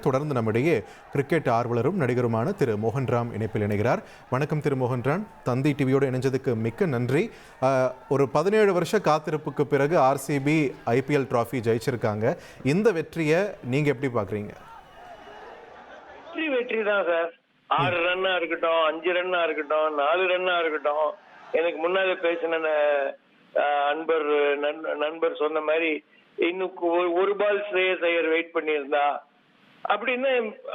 தொடர்ந்து நம்முடைய கிரிக்கெட் ஆர்வலரும் நடிகருமான திரு மோகன்ராம் இணைப்பில் இணைகிறார். வணக்கம் திரு மோகன்ராம், தந்தி டிவியோடு இணைஞ்சதுக்கு மிக்க நன்றி. ஒரு 17 வருஷ காத்திருப்புக்கு பிறகு ஆர்சிபி ஐபிஎல் டிராஃபி ஜெயிச்சிருக்காங்க. இந்த வெற்றியை நீங்க எப்படி பாக்குறீங்க? வெற்றி தான் சார். 6 ரன்னா இருக்கட்டும், 5 ரன்னா இருக்கட்டும், 4 ரன்னா இருக்கட்டும், எனக்கு முன்னால பேசின நண்பர் சொன்ன மாதிரி இன்னும் ஒரு பால் ஸ்ரேயஸ் ஐயர் வெயிட் பண்ணியிருந்தா அப்படின்னு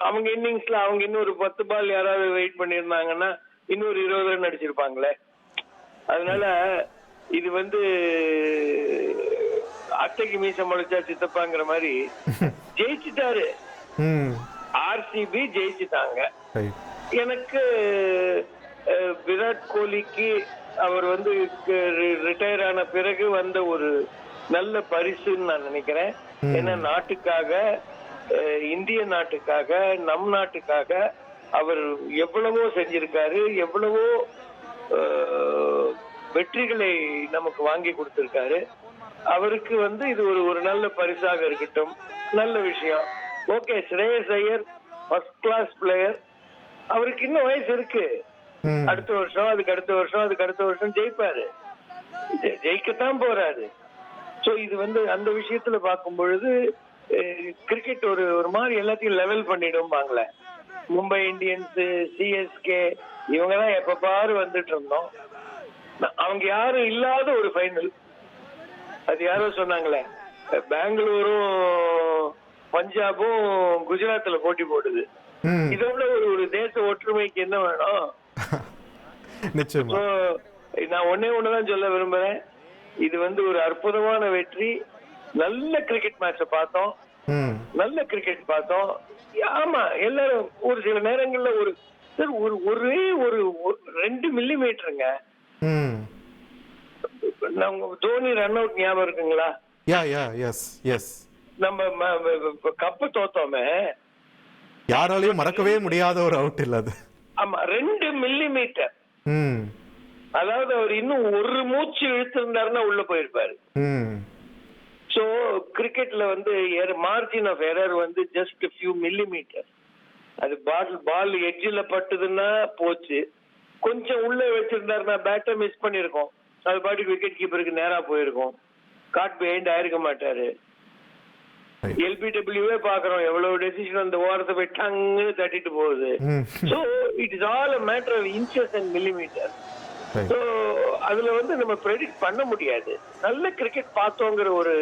அவங்க இன்னிங்ஸ்ல அவங்க இன்னொரு 10 பால் யாராவது வெயிட் பண்ணியிருந்தாங்கன்னா இன்னொரு 20 ரன் அடிச்சிருப்பாங்களே. அதனால இது அட்டைக்கு மீச முளைச்சா சித்தப்பாங்கிற மாதிரி ஜெயிச்சுட்டாரு. ஆர்சிபி ஜெயிச்சுட்டாங்க. எனக்கு விராட் கோலிக்கு அவர் ரிட்டையர் ஆன பிறகு வந்த ஒரு நல்ல பரிசுன்னு நான் நினைக்கிறேன். ஏன்னா நாட்டுக்காக, இந்திய நாட்டுக்காக, நம் நாட்டுக்காக அவர் எவ்வளவோ செஞ்சிருக்காரு, எவ்வளவோ வெற்றிகளை நமக்கு வாங்கி கொடுத்திருக்காரு. அவருக்கு இது ஒரு நல்ல பரிசாக இருக்கட்டும், நல்ல விஷயம். ஓகே, ஸ்ரேயஸ் ஐயர் ஃபர்ஸ்ட் கிளாஸ் பிளேயர். அவருக்கு இன்னும் வயசு இருக்கு. அடுத்த வருஷம், அதுக்கு அடுத்த வருஷம், அதுக்கு அடுத்த வருஷம் ஜெயிப்பாரு, ஜெயிக்கத்தான் போறாரு. சோ இது அந்த விஷயத்துல பார்க்கும் பொழுது கிரிக்கெட் ஒரு மாதிரி எல்லாத்தையும் லெவல் பண்ணிடும்பாங்களே. மும்பை இந்தியன்ஸ், சிஎஸ்கே இவங்கதான் எப்ப பாரு வந்துட்டு இருந்தோம். அவங்க யாரும் இல்லாத ஒரு ஃபைனல். அது யாரோ சொன்னாங்களே, பெங்களூரும் பஞ்சாபும் குஜராத்ல போட்டி போடுது. இதோட ஒரு தேச ஒற்றுமைக்கு என்ன வேணும்? நான் ஒண்ணுதான் சொல்ல விரும்புறேன். இது ஒரு அற்புதமான வெற்றி. நல்ல கிரிக்கெட் மேட்ச பார்த்தோம், நல்ல கிரிக்கெட் பார்த்தோம். ஆமா, எல்லாரும் ஒரு சில நேரங்கள்ல ஒரே ஒரு 2 மில்லிமீட்டருங்க. நம்ம தோனி ரன் அவுட் ஞாபகம் இருக்குங்களா? நம்ம கப்பு தோத்தோமே, யாராலையும் மறக்கவே முடியாத ஒரு அவுட் இல்ல அது. ஆமா, 2 மில்லிமீட்டர். அதாவது அவர் இன்னும் ஒரு மூச்சு இழுத்திருந்தாருன்னா உள்ள போயிருப்பாரு. சோ கிரிக்கெட்ல margin of error just few millimeter. அது பால் எட்ஜில் பட்டுதுன்னா போச்சு. கொஞ்சம் உள்ள வச்சிருந்தாருன்னா பேட்டை மிஸ் பண்ணிருக்கோம். அது பாட்டுக்கு விக்கெட் கீப்பருக்கு நேரா போயிருக்கும். காட் பிஹைண்ட் ஆயிருக்க மாட்டாரு. எல்பிடபிள்யூவே பாக்குறோம், எவ்வளவு டெசிஷன் அந்த ஓரத்தை போய் டங்கு தட்டிட்டு போகுது. So it is all a matter of inches and millimeters. So அதுல நம்ம ப்ரெடிக்ட் பண்ண முடியாது. நல்ல கிரிக்கெட் பார்த்தோங்கிற ஒரு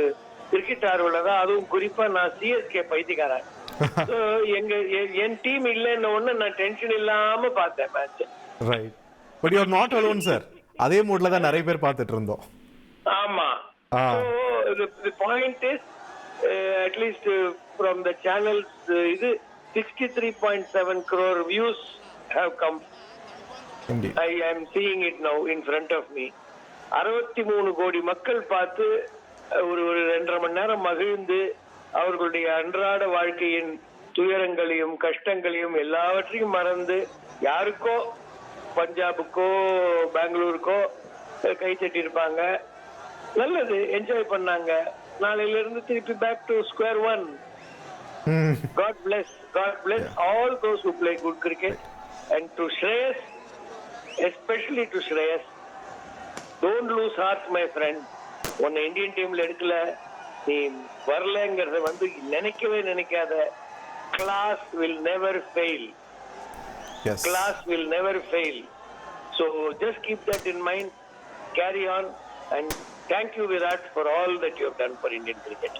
கிரிக்கெட் ஆர்வலர் தான். அதுவும் குறிப்பா நான் சிஎஸ்கே பைத்தியக்காரன். என் டீம் இல்லைன்ன உடனே நான் டென்ஷன் இல்லாம பார்த்தேன் match. Right, but you are not alone sir. அதே மூட்ல தான் நிறைய பேர் பார்த்துட்டு இருந்தோம். ஆமா, the point is at least from the channels 63.7 crore views have come. Indeed. I am seeing it now in front of me. 63 கோடி மக்கள் பார்த்து ஒரு 2.5 மணி நேரம் மகிழ்ந்து அவர்களுடைய அன்றாட வாழ்க்கையின் துயரங்களையும் கஷ்டங்களையும் எல்லாவற்றையும் மறந்து யாருக்கோ, பஞ்சாபுக்கோ பெங்களூருக்கோ கை தட்டி இருப்பாங்க. நல்லது, என்ஜாய் பண்ணாங்க. நாளையில இருந்து திருப்பி back to square one. God bless all those who play good cricket, and to Shreyas, especially to Shreyas, don't lose heart my friend. உன்னை இந்தியன் டீம்ல எடுக்கல, நீ வரலங்கிறத நினைக்கவே நினைக்காத. Class will never fail. Yes. Class will never fail. So just keep that in mind, carry on, and thank you Virat for all that you have done for Indian cricket.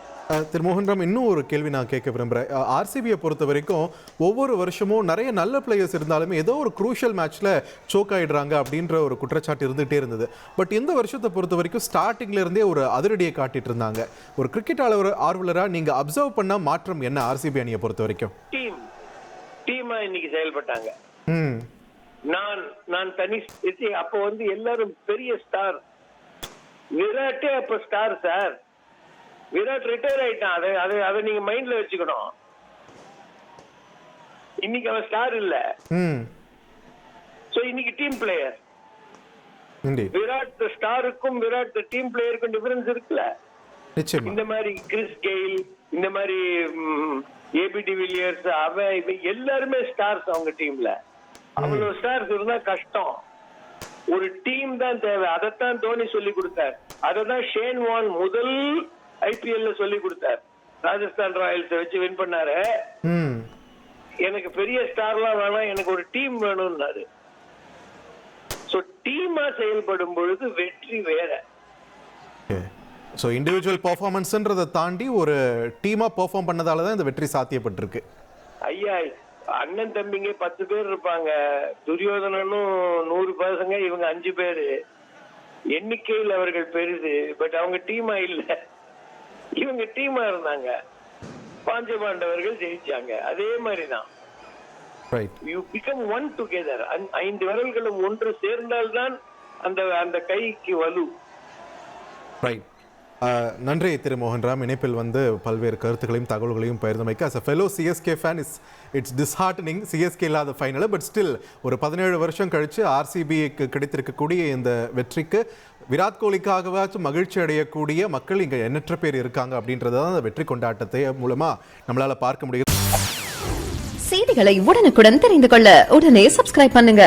திரு மோகன்ராம், இன்னும் ஒரு கேள்வி நான் கேட்க விரும்புகிறேன். ஆர்சிபியை பொறுத்த வரைக்கும் ஒவ்வொரு வருஷமும் நிறைய நல்ல பிளேயர்ஸ் இருந்தாலுமே ஏதோ ஒரு குரூஷியல் மேட்ச்ல சோக் ஆயிடுறாங்க அப்படின்ற ஒரு குற்றச்சாட்டு இருந்துகிட்டே இருந்தது. பட் இந்த வருஷத்தை பொறுத்த வரைக்கும் ஸ்டார்டிங்ல இருந்தே ஒரு அதிரடியை காட்டிட்டு இருந்தாங்க. ஒரு கிரிக்கெட் ஆர்வலரா நீங்க அப்சர்வ் பண்ண மாற்றம் என்ன ஆர்சிபி அணியை பொறுத்த வரைக்கும்? டீமா இன்னைக்கு செயல்பட்டாங்க. நான் தனி அப்போ எல்லாரும் பெரிய ஸ்டார். விராட்டே அப்ப ஸ்டார் சார். விராட் ரிட்டையர் ஆயிட்டான். அதை நீங்க மைண்ட்ல வச்சுக்கணும். இன்னைக்கு அவன் ஸ்டார் இல்ல. சோ இன்னைக்கு டீம் பிளேயர். விராட் ஸ்டாருக்கும் விராட் டீம் பிளேயருக்கும் டிஃபரன்ஸ் இருக்குல்ல. இந்த மாதிரி கிறிஸ் கெயில், இந்த மாதிரி ஏபி டிவிலியர்ஸ் எல்லாருமே ஸ்டார்ஸ் அவங்க டீம்ல. அவ்வளவு ஸ்டார்ஸ் இருந்தா கஷ்டம். ஒரு டீம் தான் தேவை. அதைத்தான் தோனி சொல்லி கொடுத்தார். அததான் ஷேன் வான் முதல் ஐபிஎல்ல சொல்லி கொடுத்தார். ராஜஸ்தான் ராயல்ஸ் வச்சு வின் பண்ணாரு. எனக்கு பெரிய ஸ்டார்லாம் வேணாம், எனக்கு ஒரு டீம் வேணும்னாரு. சோ டீமா செயல்படும் பொழுது வெற்றி வேற. ஸோ இண்டிவிஜுவல் பர்ஃபார்மன்ஸ்ன்றதை தாண்டி ஒரு டீமா பெர்ஃபார்ம் பண்ணதால தான் இந்த வெற்றி சாத்தியப்பட்டிருக்கு. ஐயா, அண்ணன் தம்பிங்க 10 பேர் இருப்பாங்க. துரியோதனனும் 100 பசங்க, இவங்க 5 பேரு. எண்ணிக்கையில் அவர்கள் பெரிது. பட் அவங்க டீமா இல்ல, இவங்க டீமா இருந்தாங்க. பாஞ்ச பாண்டவர்கள் ஜெயிச்சாங்க. அதே மாதிரிதான் யூ பிகம் ஒன் டுகெதர். 5 விரல்களும் ஒன்று சேர்ந்தால்தான் அந்த கைக்கு வலு. ரைட். நன்றி திரு மோகன்ராம், இணைப்பில் வந்து பல்வேறு கருத்துக்களையும் தகவல்களையும் பகிர்ந்தமைக்கு. As a fellow CSK fan it's disheartening. CSK இல்லாத ஃபைனல், பட் ஸ்டில் ஒரு 17 வருஷம் கழிச்சு ஆர்சிபிக்கு கிடைத்திருக்கக்கூடிய இந்த வெற்றிக்கு விராட் கோலிக்காகவாச்சும் மகிழ்ச்சி அடையக்கூடிய மக்கள் இங்கே எண்ணற்ற பேர் இருக்காங்க அப்படின்றதான் அந்த வெற்றி கொண்டாட்டத்தை மூலமா நம்மளால பார்க்க முடியும். செய்திகளை உடனுக்குடன் தெரிந்து கொள்ள உடனே சப்ஸ்கிரைப் பண்ணுங்க.